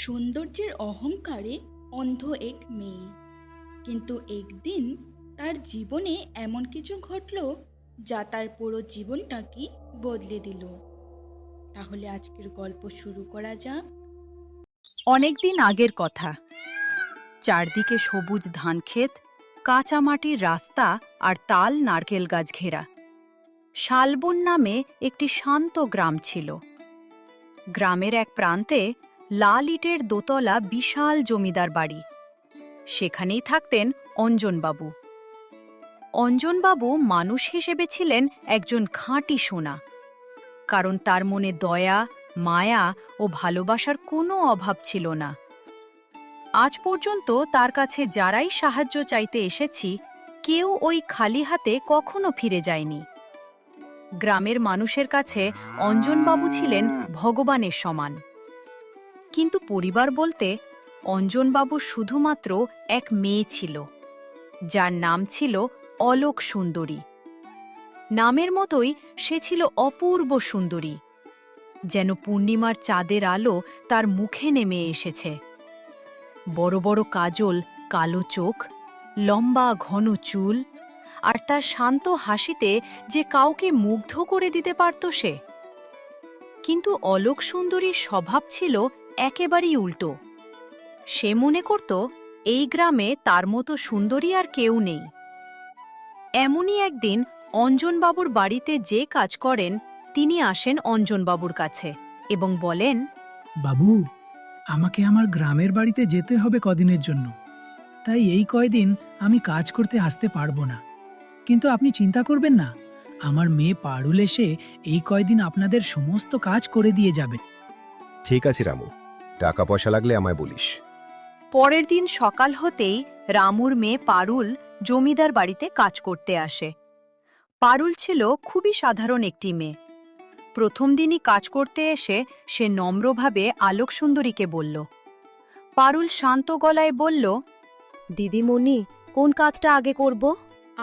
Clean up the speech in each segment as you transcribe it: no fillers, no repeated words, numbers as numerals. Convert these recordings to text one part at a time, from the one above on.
সৌন্দর্যের অহংকারে অন্ধ এক মেয়ে। কিন্তু একদিন তার জীবনে এমন কিছু ঘটল যা তার পুরো জীবনটাকে বদলে দিল। তাহলে আজকের গল্প শুরু করা যাক। অনেকদিন আগের কথা। চারদিকে সবুজ ধানক্ষেত, কাঁচা মাটির রাস্তা আর তাল নারকেল গাছ ঘেরা। শালবন নামে একটি শান্ত গ্রাম ছিল। গ্রামের এক প্রান্তে লাল ইটের দোতলা বিশাল জমিদার বাড়ি। সেখানেই থাকতেন অঞ্জনবাবু। অঞ্জনবাবু মানুষ হিসেবে ছিলেন একজন খাঁটি সোনা, কারণ তার মনে দয়া, মায়া ও ভালোবাসার কোনো অভাব ছিল না। আজ পর্যন্ত তার কাছে যারাই সাহায্য চাইতে এসেছি, কেউ ওই খালি হাতে কখনো ফিরে যায়নি। গ্রামের মানুষের কাছে অঞ্জনবাবু ছিলেন ভগবানের সমান। কিন্তু পরিবার বলতে অঞ্জনবাবুর শুধুমাত্র এক মেয়ে ছিল, যার নাম ছিল অলোক সুন্দরী। নামের মতোই সে ছিল অপূর্ব সুন্দরী, যেন পূর্ণিমার চাঁদের আলো তার মুখে নেমে এসেছে। বড় বড় কাজল, কালো চোখ, লম্বা ঘন চুল, আর তার শান্ত হাসিতে যে কাউকে মুগ্ধ করে দিতে পারত সে। কিন্তু অলোক সুন্দরীর স্বভাব ছিল একেবারেই উল্টো। সে মনে করত এই গ্রামে তার মতো সুন্দরী আর কেউ নেই। এমনই একদিন অঞ্জনবাবুর বাড়িতে যে কাজ করেন তিনি আসেন অঞ্জনবাবুর কাছে এবং বলেন, বাবু, আমাকে আমার গ্রামের বাড়িতে যেতে হবে কদিনের জন্য, তাই এই কয়দিন আমি কাজ করতে আসতে পারবো না। কিন্তু আপনি চিন্তা করবেন না, আমার মেয়ে পারুল এসে এই কয়দিন আপনাদের সমস্ত কাজ করে দিয়ে যাবে। ঠিক আছে রামু, টাকা পয়সা লাগলে আমায় বলিস। পরের দিন সকাল হতেই রামুর মেয়ে পারুল জমিদার বাড়িতে কাজ করতে আসে। পারুল ছিল খুবই সাধারণ একটি মেয়ে। প্রথম দিনই কাজ করতে এসে সে নম্রভাবে আলোক সুন্দরীকে বলল। পারুল শান্ত গলায় বলল, দিদিমণি, কোন কাজটা আগে করব?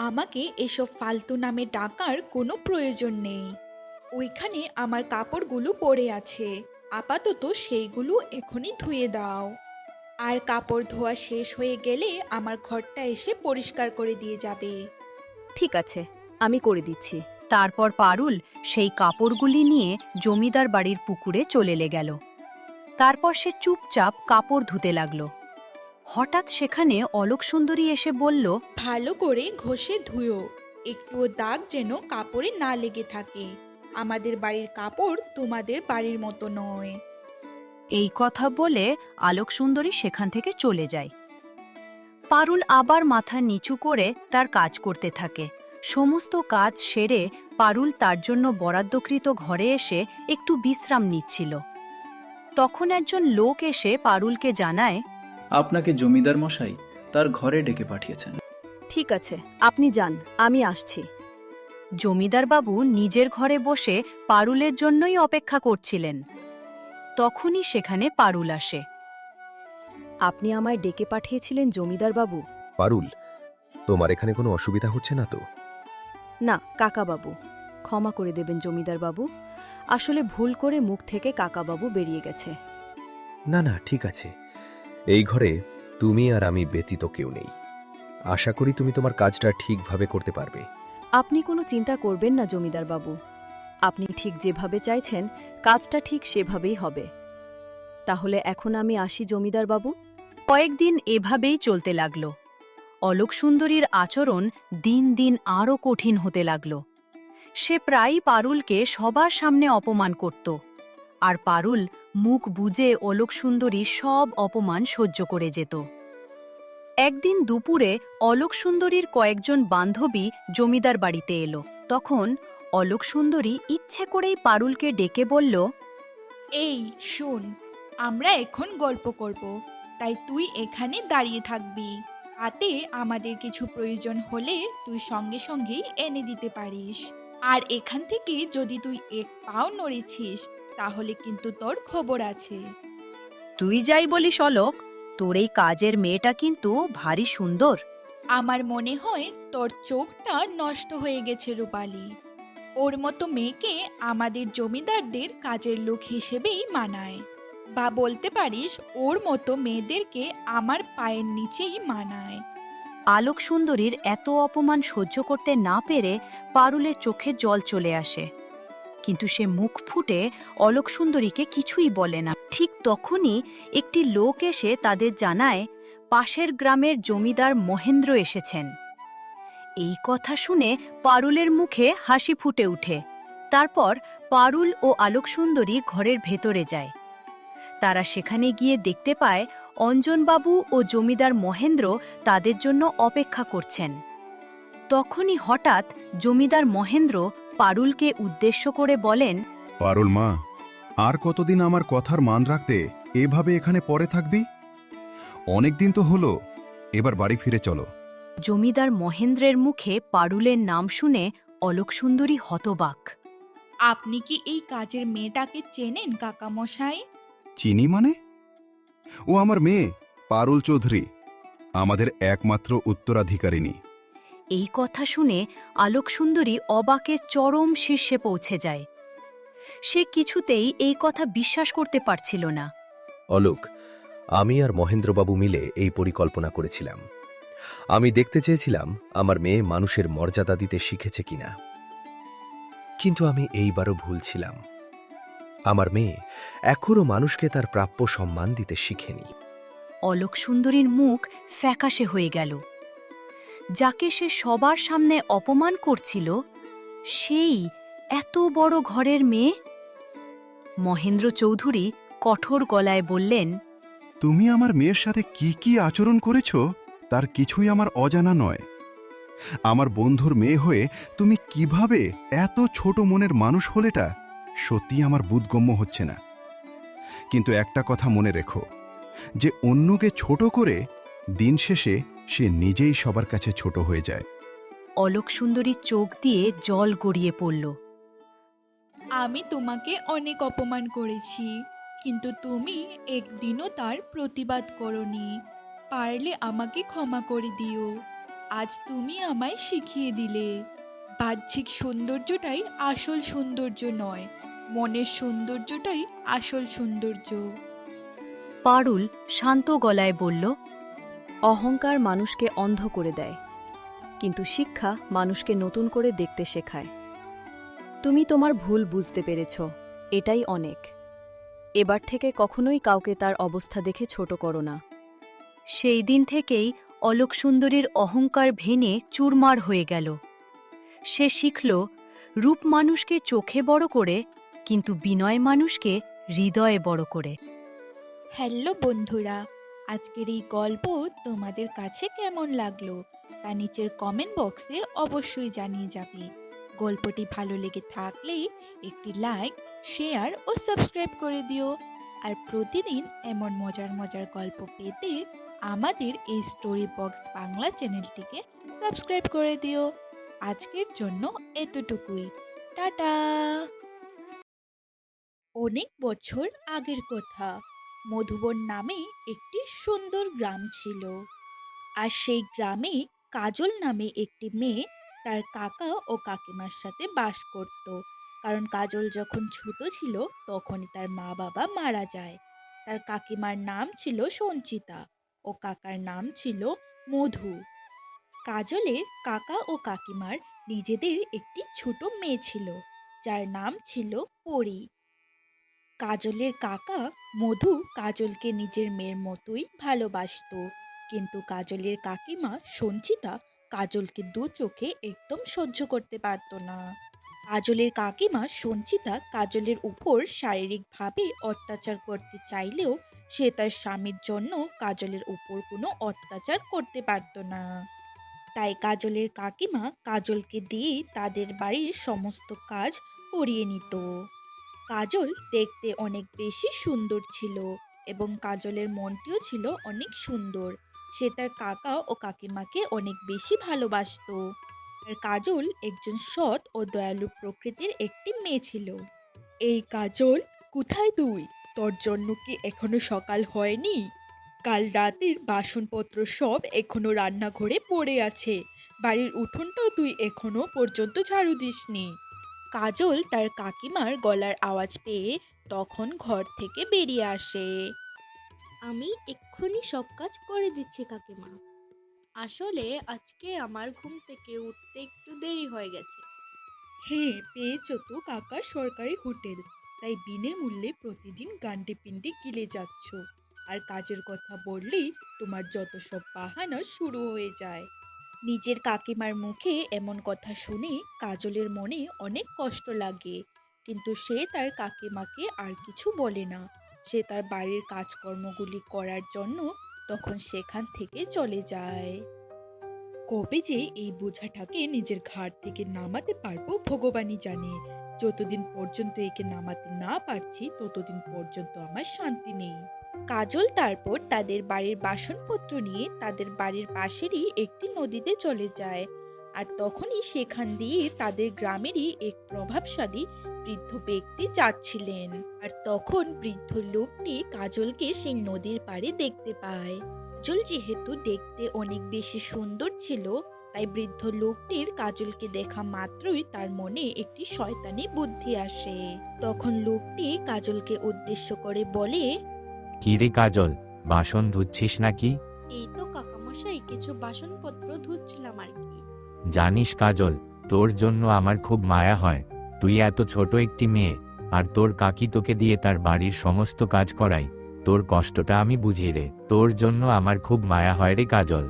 আমাকে এসব ফালতু নামে ডাকার কোনো প্রয়োজন নেই। ওইখানে আমার কাপড়গুলো পড়ে আছে, আপাতত সেইগুলো এখনই ধুয়ে দাও। আর কাপড় ধোয়া শেষ হয়ে গেলে আমার ঘরটা এসে পরিষ্কার করে দিয়ে যাবে। ঠিক আছে, আমি করে দিচ্ছি। তারপর পারুল সেই কাপড়গুলি নিয়ে জমিদার বাড়ির পুকুরে চলে গেল। তারপর সে চুপচাপ কাপড় ধুতে লাগল। হঠাৎ সেখানে অলোক সুন্দরী এসে বলল, ভালো করে ঘষে ধুয়ো, একটুও দাগ যেন কাপড়ে না লেগে থাকে। আমাদের বাড়ির কাপড় তোমাদের বাড়ির মতো নয়। এই কথা বলে আলোক সুন্দরী সেখান থেকে চলে যায়। পারুল আবার মাথা নিচু করে তার কাজ করতে থাকে। সমস্ত কাজ সেরে পারুল তার জন্য বরাদ্দকৃত ঘরে এসে একটু বিশ্রাম নিচ্ছিল। তখন একজন লোক এসে পারুলকে জানায়, আপনাকে জমিদার মশাই তার ঘরে ডেকে পাঠিয়েছেন। ঠিক আছে, আপনি যান, আমি আসছি। জমিদারবাবু নিজের ঘরে বসে পারুলের জন্যই অপেক্ষা করছিলেন। তখনই সেখানে পারুল আসে। আপনি আমায় ডেকে পাঠিয়েছিলেন জমিদার বাবু? পারুল, তোমার এখানে কোনো অসুবিধা হচ্ছে না তো? না কাকাবাবু, ক্ষমা করে দেবেন জমিদার বাবু। আসলে ভুল করে মুখ থেকে কাকাবাবু বেরিয়ে গেছে। না না, ঠিক আছে। এই ঘরে তুমি আর আমি ব্যতীত কেউ নেই। আশা করি তুমি তোমার কাজটা ঠিকভাবে করতে পারবে। আপনি কোনো চিন্তা করবেন না জমিদার বাবু। আপনি ঠিক যেভাবে চাইছেন কাজটা ঠিক সেভাবেই হবে। তাহলে এখন আমি আসি জমিদার বাবু। কয়েকদিন এভাবেই চলতে লাগল। অলোক সুন্দরীর আচরণ দিন দিন আরও কঠিন হতে লাগল। সে প্রায়ই পারুলকে সবার সামনে অপমান করত, আর পারুল মুখ বুজে অলোক সুন্দরীর সব অপমান সহ্য করে যেত। একদিন দুপুরে অলোক সুন্দরীর কয়েকজন বান্ধবী জমিদার বাড়িতে এলো। তখন অলোক সুন্দরী ইচ্ছে করেই পারুলকে ডেকে বলল, এই শোন, আমরা এখন গল্প করব, তাই তুই এখানে দাঁড়িয়ে থাকবি। হাতে আমাদের কিছু প্রয়োজন হলে তুই সঙ্গে সঙ্গেই এনে দিতে পারিস। আর এখান থেকে যদি তুই এক পাও নড়েছিস তাহলে কিন্তু তোর খবর আছে। তুই যাই বলিস অলোক, তোর এই কাজের মেয়েটা কিন্তু ভারী সুন্দর। আমার মনে হয় তোর চোখটা নষ্ট হয়ে গেছে রূপালী। ওর মতো মেয়েকে আমাদের জমিদারদের কাজের লোক হিসেবেই মানায়। বা বলতে পারিস ওর মতো মেয়েদেরকে আমার পায়ের নিচেই মানায়। আলোক সুন্দরীর এত অপমান সহ্য করতে না পেরে পারুলের চোখে জল চলে আসে, কিন্তু সে মুখ ফুটে অলোক সুন্দরীকে কিছুই বলে না। ঠিক তখনই একটি লোক এসে তাদের জানায় পাশের গ্রামের জমিদার মহেন্দ্র এসেছেন। এই কথা শুনে পারুলের মুখে হাসি ফুটে ওঠে। তারপর পারুল ও আলোক সুন্দরী ঘরের ভেতরে যায়। তারা সেখানে গিয়ে দেখতে পায় অঞ্জনবাবু ও জমিদার মহেন্দ্র তাদের জন্য অপেক্ষা করছেন। তখনই হঠাৎ জমিদার মহেন্দ্র পারুলকে উদ্দেশ্য করে বলেন, পারুল মা, আর কতদিন আমার কথার মান রাখতে এভাবে এখানে পড়ে থাকবি? অনেকদিন তো হলো, এবার বাড়ি ফিরে চলো। জমিদার মহেন্দ্রের মুখে পারুলের নাম শুনে অলোক সুন্দরী হতবাক। আপনি কি এই কাজের মেয়েটাকে চেনেন কাকামশাই? চিনি মানে? ও আমার মেয়ে পারুল চৌধুরী, আমাদের একমাত্র উত্তরাধিকারিণী। এই কথা শুনে আলোক সুন্দরী অবাকের চরম শীর্ষে পৌঁছে যায়। সে কিছুতেই এই কথা বিশ্বাস করতে পারছিল না। অলোক, আমি আর মহেন্দ্রবাবু মিলে এই পরিকল্পনা করেছিলাম। আমি দেখতে চেয়েছিলাম আমার মেয়ে মানুষের মর্যাদা দিতে শিখেছে কিনা, কিন্তু আমি এইবারও ভুল ছিলাম। আমার মেয়ে এখনও মানুষকে তার প্রাপ্য সম্মান দিতে শিখেনি। অলোক সুন্দরীর মুখ ফ্যাকাশে হয়ে গেল। যাকে সে সবার সামনে অপমান করছিল, সেই এত বড় ঘরের মেয়ে। মহেন্দ্র চৌধুরী কঠোর গলায় বললেন, তুমি আমার মেয়ের সাথে কি কি আচরণ করেছ তার কিছুই আমার অজানা নয়। আমার বন্ধুর মেয়ে হয়ে তুমি কিভাবে এত ছোট মনের মানুষ হলেটা সত্যি আমার বোধগম্য হচ্ছে না। কিন্তু একটা কথা মনে রেখো, যে অন্যকে ছোট করে দিন শেষে সে নিজেই সবার কাছে ছোট হয়ে যায়। অলোক সুন্দরীর চোখ দিয়ে জল গড়িয়ে পড়ল। আমি তোমাকে অনেক অপমান করেছি, কিন্তু তুমি একদিনও তার প্রতিবাদ করনি। পারলে আমাকে ক্ষমা করে দিও। আজ তুমি আমায় শিখিয়ে দিলে বাহ্যিক সৌন্দর্যটাই আসল সৌন্দর্য নয়, মনের সৌন্দর্যটাই আসল সৌন্দর্য। পারুল শান্ত গলায় বলল, অহংকার মানুষকে অন্ধ করে দেয়, কিন্তু শিক্ষা মানুষকে নতুন করে দেখতে শেখায়। তুমি তোমার ভুল বুঝতে পেরেছ, এটাই অনেক। এবার থেকে কখনোই কাউকে তার অবস্থা দেখে ছোট করো না। সেই দিন থেকেই অলোক সুন্দরীর অহংকার ভেঙে চুরমার হয়ে গেল। সে শিখল রূপ মানুষকে চোখে বড় করে, কিন্তু বিনয় মানুষকে হৃদয়ে বড় করে। হ্যালো বন্ধুরা, আজকের এই গল্প তোমাদের কাছে কেমন লাগলো তা নিচের কমেন্ট বক্সে অবশ্যই জানিয়ে যাবে। গল্পটি ভালো লেগে থাকলে একটি লাইক, শেয়ার ও সাবস্ক্রাইব করে দিও। আর প্রতিদিন এমন মজার মজার গল্প পেতে আমাদের এই স্টোরি বক্স বাংলা চ্যানেলটিকে সাবস্ক্রাইব করে দিও। আজকের জন্য এতটুকুই। টাটা। অনেক বছর আগের কথা, মধুবন নামে একটি সুন্দর গ্রাম ছিল। আর সেই গ্রামে কাজল নামে একটি মেয়ে তার কাকা ও কাকিমার সাথে বাস করত। কারণ কাজল যখন ছোট ছিল তখনই তার মা বাবা মারা যায়। তার কাকিমার নাম ছিল সঞ্চিতা ও কাকার নাম ছিল মধু। কাজলের কাকা ও কাকিমার নিজেদের একটি ছোট মেয়ে ছিল, যার নাম ছিল পরী। কাজলের কাকা মধু কাজলকে নিজের মেয়ের মতোই ভালোবাসতো, কিন্তু কাজলের কাকিমা সঞ্চিতা কাজলকে দু চোখে একদম সহ্য করতে পারতো না। কাজলের কাকিমা সঞ্চিতা কাজলের উপর শারীরিকভাবে অত্যাচার করতে চাইলেও সে তার স্বামীর জন্য কাজলের উপর কোনো অত্যাচার করতে পারতো না। তাই কাজলের কাকিমা কাজলকে দিয়েই তাদের বাড়ির সমস্ত কাজ করিয়ে নিত। কাজল দেখতে অনেক বেশি সুন্দর ছিল এবং কাজলের মনটিও ছিল অনেক সুন্দর। সে তার কাকা ও কাকিমাকে অনেক বেশি ভালোবাসতো। আর কাজল একজন সৎ ও দয়ালু প্রকৃতির একটি মেয়ে ছিল। এই কাজল, কোথায় তুই? তোর জন্য কি এখনো সকাল হয়নি? কাল রাতের বাসনপত্র সব এখনো রান্নাঘরে পড়ে আছে। বাড়ির উঠোনটাও তুই এখনো পর্যন্ত ঝাড়ু দিসনি। কাজল তার কাকিমার গলার আওয়াজ পেয়ে তখন ঘর থেকে বেরিয়ে আসে। আমি এক্ষুনি সব কাজ করে দিচ্ছি কাকিমা। আসলে আজকে আমার ঘুম থেকে উঠতে একটু দেরি হয়ে গেছে। হ্যাঁ, পেয়েছো তো কাকা সরকারি হোটেল, তাই বিনামূল্যে প্রতিদিন গান্ডে পিন্ডে গিলে যাচ্ছ। আর কাজের কথা বললেই তোমার যত সব বাহানা শুরু হয়ে যায়। নিজের কাকিমার মুখে এমন কথা শুনে কাজলের মনে অনেক কষ্ট লাগে, কিন্তু সে তার কাকিমাকে আর কিছু বলে না। সে তার বাড়ির কাজকর্মগুলি করার জন্য তখন সেখান থেকে চলে যায়। কবে যে এই বোঝাটাকে নিজের ঘাড় থেকে নামাতে পারবো ভগবানই জানে। যতদিন পর্যন্ত একে নামাতে না পারছি ততদিন পর্যন্ত আমার শান্তি নেই। কাজল তারপর তাদের বাড়ির বাসনপত্র নিয়ে তাদের বাড়ির পাশেরই একটি নদীতে চলে যায়। আর তখনই সেখান দিয়ে তাদের গ্রামেরই এক প্রভাবশালী বৃদ্ধ ব্যক্তি যাচ্ছিলেন। আর তখন বৃদ্ধ লোকটি কাজলকে সেই নদীর পাড়ে দেখতে পায়। কাজল যেহেতু দেখতে অনেক বেশি সুন্দর ছিল, তাই বৃদ্ধ লোকটির কাজলকে দেখা মাত্রই তার মনে একটি শয়তানি বুদ্ধি আসে। তখন লোকটি কাজলকে উদ্দেশ্য করে বলে, কি রে কাজল, বাসন ধুচ্ছিস নাকি? এই তো কাকামশাই, কিছু বাসনপত্র ধুচ্ছিলাম আর কি। জানিস কাজল, তোর জন্য আমার খুব মায়া হয়। তুই এত ছোট একটি মেয়ে, আর তোর কাকি তোকে দিয়ে তার বাড়ির সমস্ত কাজ করায়। তোর কষ্টটা আমি বুঝি রে, তোর জন্য আমার খুব মায়া হয় রে কাজল।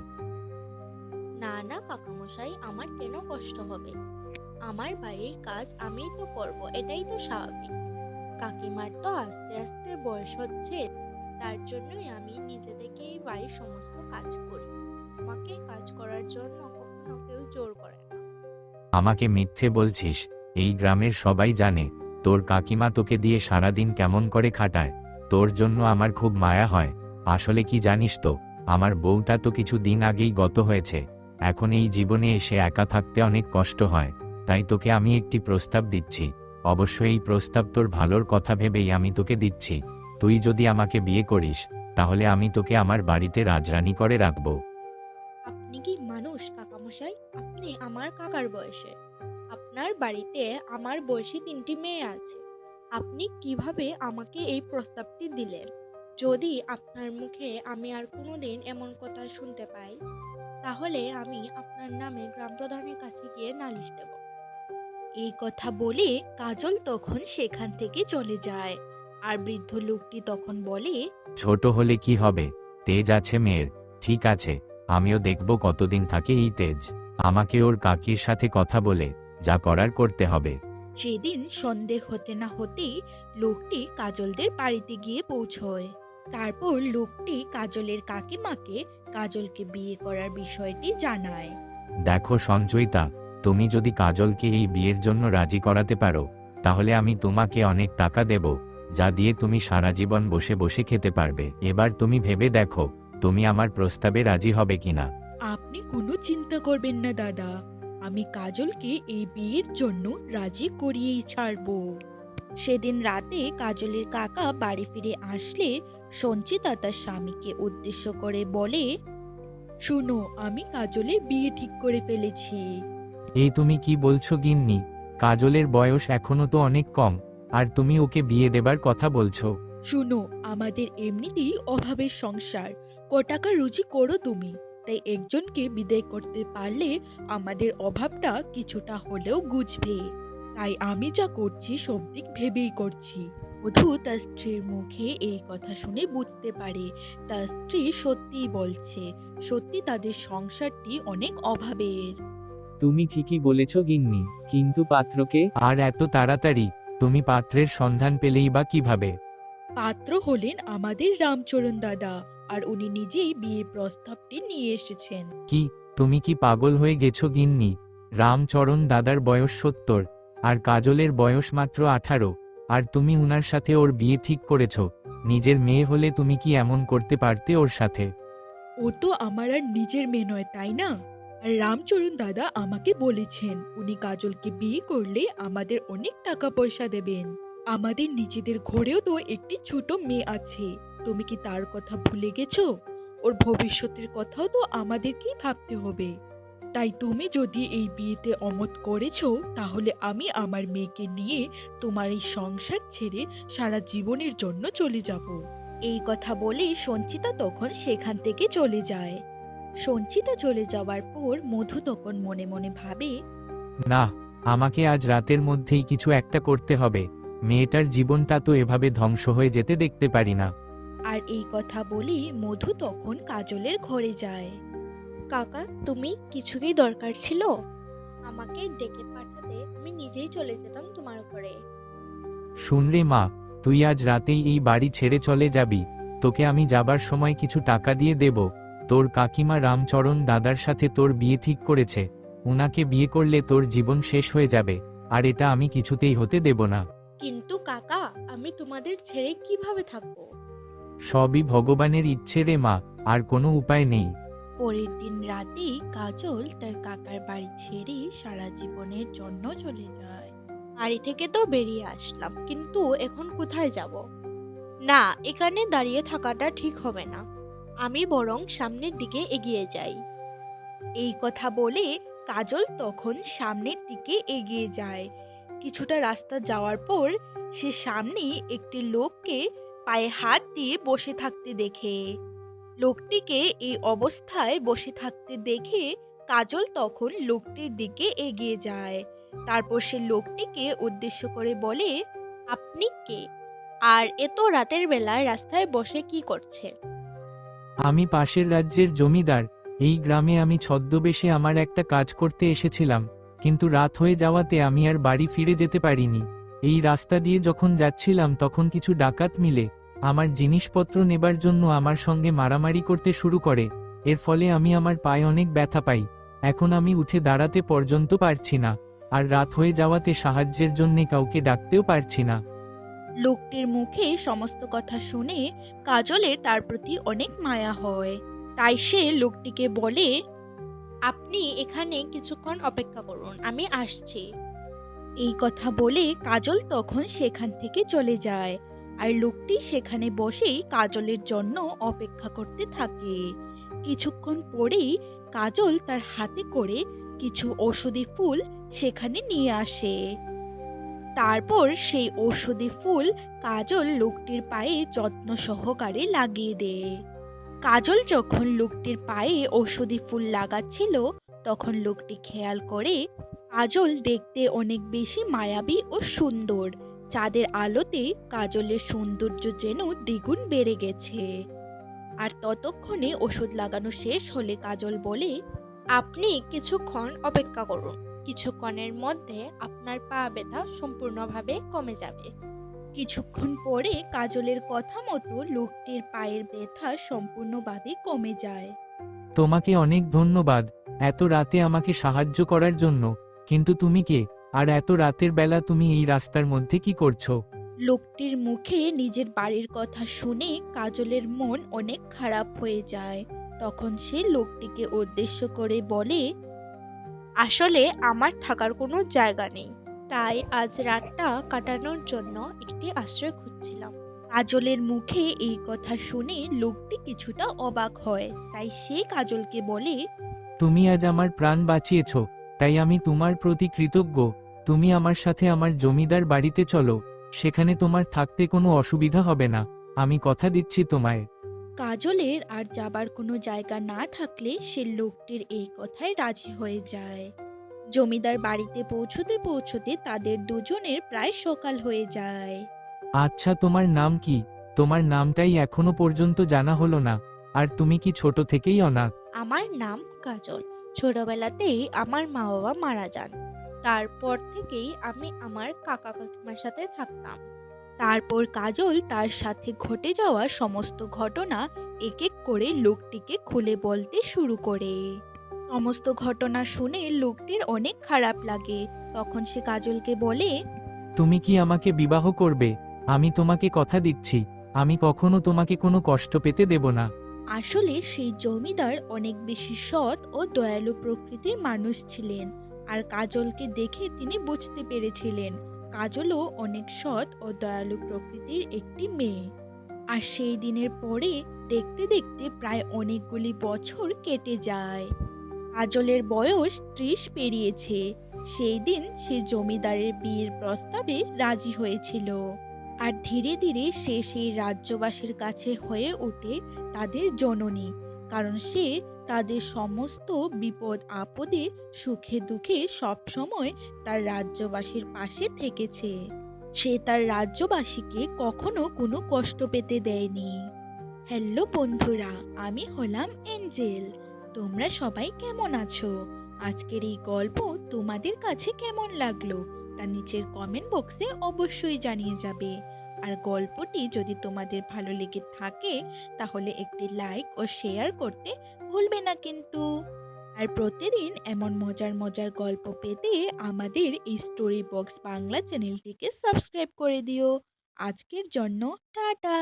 না না কাকামশাই, আমার কেন কষ্ট হবে? আমার বাড়ির কাজ আমিই তো করব, এটাই তো স্বাভাবিক। কাকিমার তো আস্তে আস্তে বয়স হচ্ছে, তার জন্যই আমি নিজে থেকেই বাড়ির সমস্ত কাজ করি। আমাকে কাজ করার জন্য কখনো কেউ জোর করে না। আমাকে মিথ্যে বলছিস? এই গ্রামের সবাই জানে তোর কাকিমা তোকে দিয়ে সারাদিন কেমন করে খাটায়। তোর জন্য আমার খুব মায়া হয়। আসলে কি জানিস তো, আমার বউটা তো কিছু দিন আগেই গত হয়েছে। এখন এই জীবনে এসে একা থাকতে অনেক কষ্ট হয়। তাই তোকে আমি একটি প্রস্তাব দিচ্ছি। অবশ্যই এই প্রস্তাব তোর ভালোর কথা ভেবেই আমি তোকে দিচ্ছি। তুই যদি আমাকে বিয়ে করিস, তাহলে আমি তোকে আমার বাড়িতে রাজরানী করে রাখবো। আপনি কি মানুষ কাকামশাই? আপনি আমার কাকার বয়সে। আপনার বাড়িতে আমার বয়সী 3টি মেয়ে আছে। আপনি কিভাবে আমাকে এই প্রস্তাবটি দিলেন? যদি আপনার মুখে আমি আর কোনোদিন এমন কথা শুনতে পাই, তাহলে আমি আপনার নামে গ্রাম প্রধানের কাছে গিয়ে নালিশ দেব। এই কথা বলে কাজল তখন সেখান থেকে চলে যায়। আর বৃদ্ধ লোকটি তখন বলে, ছোট হলে কি হবে, তেজ আছে মেয়ের। ঠিক আছে, আমিও দেখব কতদিন থাকে এই তেজ। আমাকে ওর কাকির সাথে কথা বলে যা করার করতে হবে। সেদিন সন্দেহ হতে না হতেই লোকটি কাজলদের বাড়িতে গিয়ে পৌঁছয়। তারপর লোকটি কাজলের কাকিমাকে কাজলকে বিয়ে করার বিষয়টি জানায়। দেখো সঞ্চয়িতা, তুমি যদি কাজলকে এই বিয়ের জন্য রাজি করাতে পারো, তাহলে আমি তোমাকে অনেক টাকা দেব, যা দিয়ে তুমি সারা জীবন বসে বসে খেতে পারবে। এবার তুমি ভেবে দেখো, তুমি আমার প্রস্তাবে রাজি হবে কিনা। আপনি কোনো চিন্তা করবেন না দাদা, আমি কাজলকে এই বিয়ের জন্য রাজি করিয়েই ছাড়বো। সেদিন রাতে কাজলের কাকা বাড়ি ফিরে আসলে সঞ্চিতা তার স্বামীকে উদ্দেশ্য করে বলে, শুনো, আমি কাজলের বিয়ে ঠিক করে ফেলেছি। এই তুমি কি বলছো গিন্নি? কাজলের বয়স এখনো তো অনেক কম, আর তুমি ওকে বিয়ে দেবার কথা বলছো? শুনো, আমাদের এমনিতেই অভাবের সংসার, ক টাকা রুজি করো তুমি, তাই একজনকে বিদায় করতে পারলে আমাদের অভাবটা কিছুটা হলেও ঘুচবে। তাই আমি যা করছি সব দিক ভেবেই করছি। বধূ তার স্ত্রীর মুখে এই কথা শুনে বুঝতে পারে তার স্ত্রী সত্যিই বলছে, সত্যি তাদের সংসারটি অনেক অভাবের। তুমি ঠিকই বলেছ গিন্নি, কিন্তু পাত্রকে? আর এত তাড়াতাড়ি তুমি পাত্রের সন্ধান পেলেই বা কিভাবে? পাত্র হলেন আমাদের রামচরণ দাদা, আর উনি নিজেই বিয়ের প্রস্তাবটি নিয়ে এসেছেন। কি, তুমি কি পাগল হয়ে গেছো গিন্নি? রামচরণ দাদার বয়স 70, আর কাজলের বয়স মাত্র 18, আর তুমি উনার সাথে ওর বিয়ে ঠিক করেছো। নিজের মেয়ে হলে তুমি কি এমন করতে পারতে ওর সাথে? ও তো আমার আর নিজের মেয়ে নয়, তাই না? আর রামচরণ দাদা আমাকে বলেছেন উনি কাজলকে বিয়ে করলে আমাদের অনেক টাকা পয়সা দেবেন। আমাদের নিজেদের ঘরেও তো একটি ছোট মেয়ে আছে, তুমি কি তার কথা ভুলে গেছো? ওর ভবিষ্যতের কথাও তো আমাদেরকেই ভাবতে হবে। তাই তুমি যদি এই বিয়েতে অমত করেছো, তাহলে আমি আমার মেয়েকে নিয়ে তোমার এই সংসার ছেড়ে সারা জীবনের জন্য চলে যাব। এই কথা বলে সঞ্চিতা তখন সেখান থেকে চলে যায়। সঞ্চিতা চলে যাওয়ার পর মধু তখন মনে মনে ভাবে, না, আমাকে আজ রাতের মধ্যেই কিছু একটা করতে হবে। মেয়েটার জীবনটা তো এভাবে ধ্বংস হয়ে যেতে দেখতে পারি না। আর এই কথা বলে মধু তখন কাজলের ঘরে যায়। কাকা, তুমি কিছু কি দরকার ছিল? আমাকে ডেকে পাঠাতে আমি নিজেই চলে যেতাম তোমার ঘরে। শুন রে মা, তুই আজ রাতেই এই বাড়ি ছেড়ে চলে যাবি। তোকে আমি যাবার সময় কিছু টাকা দিয়ে দেব। তোর কাকিমা রামচরণ দাদার সাথে তোর বিয়ে ঠিক করেছে। উনাকে বিয়ে করলে তোর জীবন শেষ হয়ে যাবে, আর এটা আমি কিছুতেই হতে দেব না। কিন্তু কাকা, আমি তোমাদের ছেড়ে কিভাবে থাকবো? সবই ভগবানের ইচ্ছে রে মা, আর কোনো উপায় নেই। পরের দিন রাতেই কাজল তার কাকার বাড়ি ছেড়ে সারা জীবনের জন্য চলে যায়। বাড়ি থেকে তো বেরিয়ে আসলাম, কিন্তু এখন কোথায় যাব? না, এখানে দাঁড়িয়ে থাকাটা ঠিক হবে না। আমি বরং সামনের দিকে এগিয়ে যাই। এই কথা বলে কাজল তখন সামনের দিকে এগিয়ে যায়। কিছুটা রাস্তা যাওয়ার পর সে সামনে একটি লোককে পায়ে হাত দিয়ে বসে থাকতে দেখে। লোকটিকে এই অবস্থায় বসে থাকতে দেখে কাজল তখন লোকটির দিকে এগিয়ে যায়। তারপর সে লোকটিকে উদ্দেশ্য করে বলে, আপনি কে? আর এত রাতের বেলায় রাস্তায় বসে কি করছেন? আমি পাশের রাজ্যের জমিদার। এই গ্রামে আমি ছদ্মবেশে আমার একটা কাজ করতে এসেছিলাম, কিন্তু রাত হয়ে যাওয়াতে আমি আর বাড়ি ফিরে যেতে পারিনি। এই রাস্তা দিয়ে যখন যাচ্ছিলাম তখন কিছু ডাকাত মিলে আমার জিনিসপত্র নেবার জন্য আমার সঙ্গে মারামারি করতে শুরু করে। এর ফলে আমি আমার পায়ে অনেক ব্যথা পাই। এখন আমি উঠে দাঁড়াতে পর্যন্ত পারছি না, আর রাত হয়ে যাওয়াতে সাহায্যের জন্যে কাউকে ডাকতেও পারছি না। লোকটির মুখে সমস্ত কথা শুনে কাজলের তার প্রতি অনেক মায়া হয়। তাই সে লোকটিকে বলে, আপনি এখানে কিছুক্ষণ অপেক্ষা করুন, আমি আসছি। এই কথা বলে কাজল তখন সেখান থেকে চলে যায়। আর লোকটি সেখানে বসেই কাজলের জন্য অপেক্ষা করতে থাকে। কিছুক্ষণ পরেই কাজল তার হাতে করে কিছু ঔষধি ফুল সেখানে নিয়ে আসে। তারপর সেই ঔষধি ফুল কাজল লোকটির পায়ে যত্ন সহকারে লাগিয়ে দেয়। কাজল যখন লোকটির পায়ে ঔষধি ফুল লাগাচ্ছিল, তখন লোকটি খেয়াল করে কাজল দেখতে অনেক বেশি মায়াবী ও সুন্দর। চাঁদের আলোতে কাজলের সৌন্দর্য যেন দ্বিগুণ বেড়ে গেছে। আর ততক্ষণে ওষুধ লাগানো শেষ হলে কাজল বলে, আপনি কিছুক্ষণ অপেক্ষা করুন। কিছুক্ষণের মধ্যে আপনার পা ব্যথা সম্পূর্ণভাবে কমে যাবে। কিছুক্ষণ পরে কাজলের কথা মতো লোকটির পায়ের ব্যথা সম্পূর্ণভাবে কমে যায়। তোমাকে অনেক ধন্যবাদ এত রাতে আমাকে সাহায্য করার জন্য। কিন্তু তুমি কে, আর এত রাতের বেলা তুমি এই রাস্তার মধ্যে কি করছো? লোকটির মুখে নিজের বাড়ির কথা শুনে কাজলের মন অনেক খারাপ হয়ে যায়। তখন সে লোকটিকে উদ্দেশ্য করে বলে, আসলে আমার থাকার কোনো জায়গা নেই, তাই আজ রাতটা কাটানোর জন্য একটি আশ্রয় খুঁজছিলাম। কাজলের মুখে এই কথা শুনে লোকটি কিছুটা অবাক হয়। তাই সে কাজলকে বলে, তুমি আজ আমার প্রাণ বাঁচিয়েছ, তাই আমি তোমার প্রতি কৃতজ্ঞ। তুমি আমার সাথে আমার জমিদার বাড়িতে চলো, সেখানে তোমার থাকতে কোনো অসুবিধা হবে না। আমি কথা দিচ্ছি তোমায়। কাজলের আর যাবার কোনো জায়গা না থাকলে সে লোকটির এই কথায় রাজি হয়ে যায়। জমিদার বাড়িতে পৌঁছতে পৌঁছতে তাদের দুজনের প্রায় সকাল হয়ে যায়। আচ্ছা, তোমার নাম কি? তোমার নামটাই এখনো পর্যন্ত জানা হলো না। আর তুমি কি ছোট থেকেই অনাথ? আমার নাম কাজল। ছোটবেলাতেই আমার মা বাবা মারা যান। তারপর থেকেই আমি আমার কাকা কাকিমার সাথে থাকতাম। তারপর কাজল তার সাথে ঘটে যাওয়া সমস্ত ঘটনা এক এক করে লোকটিকে খুলে বলতে শুরু করে। সমস্ত ঘটনা শুনে লোকটির অনেক খারাপ লাগে। তখন সে কাজলকে বলে, তুমি কি আমাকে বিবাহ করবে? আমি তোমাকে কথা দিচ্ছি, আমি কখনো তোমাকে কোনো কষ্ট পেতে দেব না। আসলে সেই জমিদার অনেক বেশি সৎ ও দয়ালু প্রকৃতির মানুষ ছিলেন। আর কাজলকে দেখে তিনি বুঝতে পেরেছিলেন কাজলও অনেক সৎ ও দয়ালু প্রকৃতির একটি মেয়ে। আর সেই দিনের পরে দেখতে দেখতে প্রায় অনেকগুলি বছর কেটে যায়। কাজলের বয়স 30 পেরিয়েছে। সেই দিন সে জমিদারের বিয়ের প্রস্তাবে রাজি হয়েছিল। আর ধীরে ধীরে সে সেই রাজ্যবাসীর কাছে হয়ে ওঠে তাদের জননী, কারণ সে তাদের সমস্ত বিপদ আপদে সুখে দুঃখে সবসময় তার রাজ্যবাসীর পাশে থেকেছে। সে তার রাজ্যবাসীকে কখনো কোনো কষ্ট পেতে দেয়নি। হ্যালো বন্ধুরা, আমি হলাম এঞ্জেল। তোমরা সবাই কেমন আছো? আজকের এই গল্প তোমাদের কাছে কেমন লাগলো তা নিচের কমেন্ট বক্সে অবশ্যই জানিয়ে যাবে। আর গল্পটি যদি তোমাদের ভালো লেগে থাকে তাহলে একটি লাইক ও শেয়ার করতে ভুলবে না কিন্তু। আর প্রতিদিন এমন মজার মজার গল্প পেতে আমাদের এই স্টোরি বক্স বাংলা চ্যানেলটিকে সাবস্ক্রাইব করে দিও। আজকের জন্য টাটা।